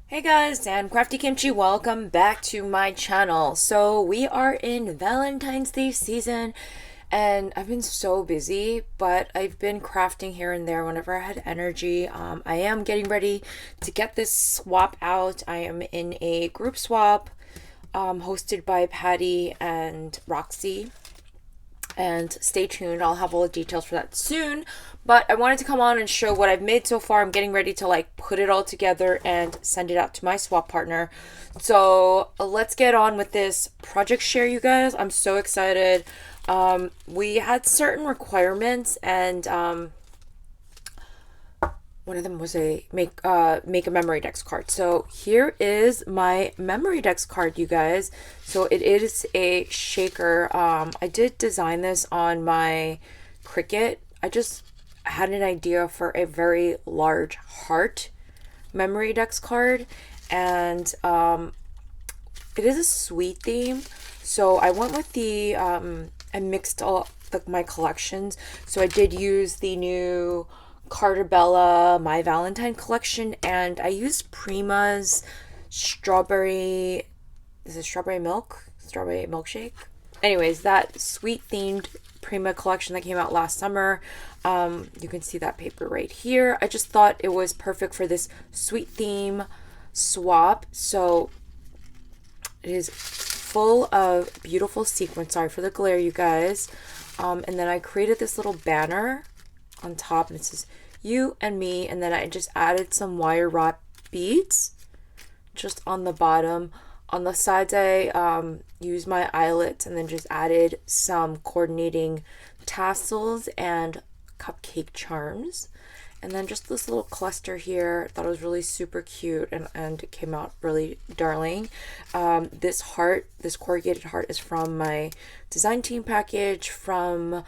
Hey guys, and Crafty Kimchi, welcome back to my channel. So we are in Valentine's Day season and I've been so busy, but I've been crafting here and there whenever I had energy. I am getting ready to get this swap out. I am in a group swap hosted by Patty and Roxy. And stay tuned, I'll have all the details for that soon. But I wanted to come on and show what I've made so far. I'm getting ready to like put it all together and send it out to my swap partner. So let's get on with this project share, you guys. I'm so excited. We had certain requirements, and one of them was a make a memory dex card. So here is my memory dex card, you guys. So it is a shaker. I did design this on my Cricut. I just had an idea for a very large heart memory dex card, and it is a sweet theme. So I went with the I mixed all my collections. So I did use the new Cartabella My Valentine collection, and I used Prima's strawberry, is it strawberry milkshake? Anyways, that sweet themed Prima collection that came out last summer. You can see that paper right here. I just thought it was perfect for this sweet theme swap. So it is full of beautiful sequins. Sorry for the glare, you guys. And then I created this little banner on top, and it says you and me, and then I just added some wire wrap beads just on the bottom. On the sides I used my eyelets and then just added some coordinating tassels and cupcake charms, and then just this little cluster here. I thought it was really super cute, and it came out really darling. This corrugated heart is from my design team package from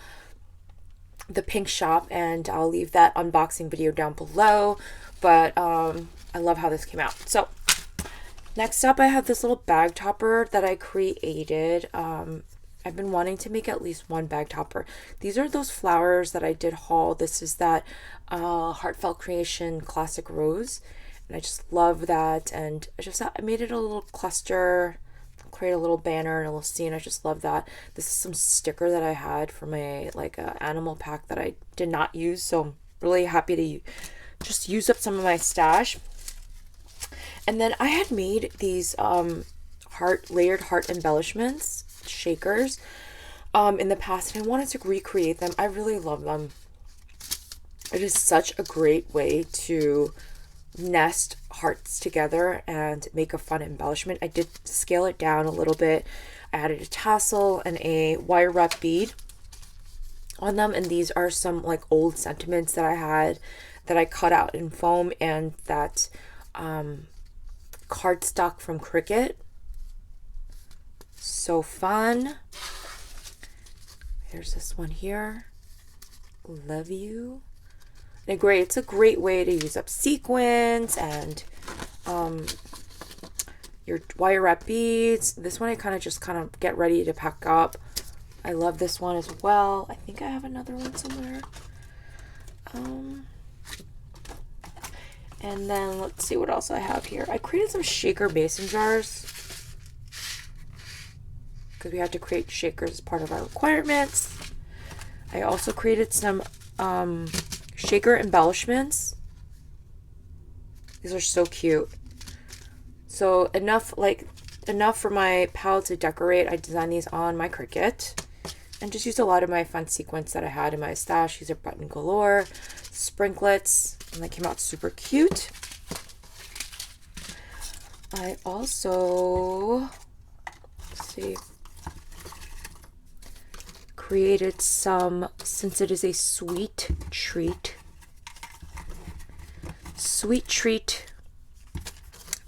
the pink shop, and I'll leave that unboxing video down below. But I love how this came out. So next up, I have this little bag topper that I created. I've been wanting to make at least one bag topper. These are those flowers that I did haul. This is that Heartfelt Creation Classic Rose, and I just love that. And I made it a little cluster, create a little banner and a little scene. I just love that. This is some sticker that I had from a animal pack that I did not use, so I'm really happy to just use up some of my stash. And then I had made these layered heart embellishments shakers in the past, and I wanted to recreate them. I really love them. It is such a great way to nest hearts together and make a fun embellishment. I did scale it down a little bit. I added a tassel and a wire wrap bead on them, and these are some like old sentiments that I had that I cut out in foam, and that cardstock from Cricut. So fun. Here's this one here. Love you. And it's a great way to use up sequins and your wire wrap beads. This one I kind of get ready to pack up. I love this one as well. I think I have another one somewhere. And then let's see what else I have here. I created some shaker mason jars because we had to create shakers as part of our requirements. I also created some shaker embellishments. These are so cute. So enough for my pal to decorate. I designed these on my Cricut and just used a lot of my fun sequins that I had in my stash. These are button galore, sprinklets, and they came out super cute. I also, created some, since it is a sweet treat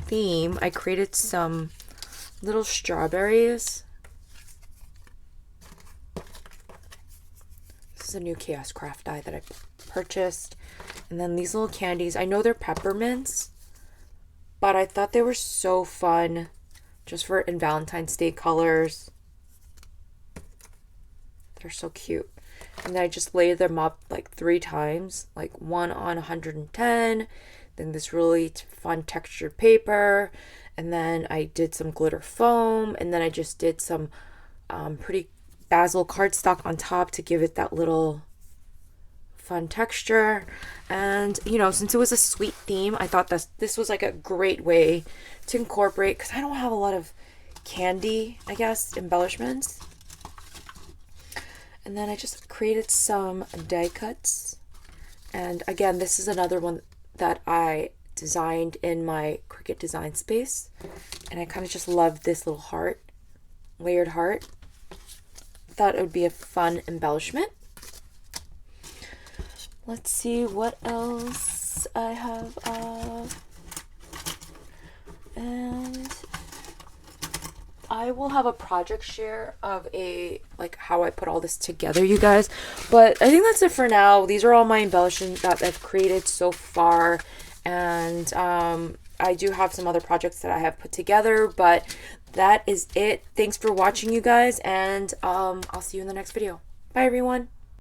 theme, I created some little strawberries. This is a new Chaos Craft die that I purchased. And then these little candies, I know they're peppermints, but I thought they were so fun just for in Valentine's Day colors. They're so cute. And then I just laid them up like 3 times, like one on 110, then this really fun textured paper, and then I did some glitter foam, and then I just did some pretty basil cardstock on top to give it that little fun texture. And you know, since it was a sweet theme, I thought this was like a great way to incorporate, because I don't have a lot of candy, I guess, embellishments. And then I just created some die cuts. And again, this is another one that I designed in my Cricut design space. And I kind of just loved this little heart, layered heart. Thought it would be a fun embellishment. Let's see what else I have. And I will have a project share of like how I put all this together, you guys. But I think that's it for now. These are all my embellishments that I've created so far. And I do have some other projects that I have put together, but that is it. Thanks for watching, you guys. And I'll see you in the next video. Bye, everyone.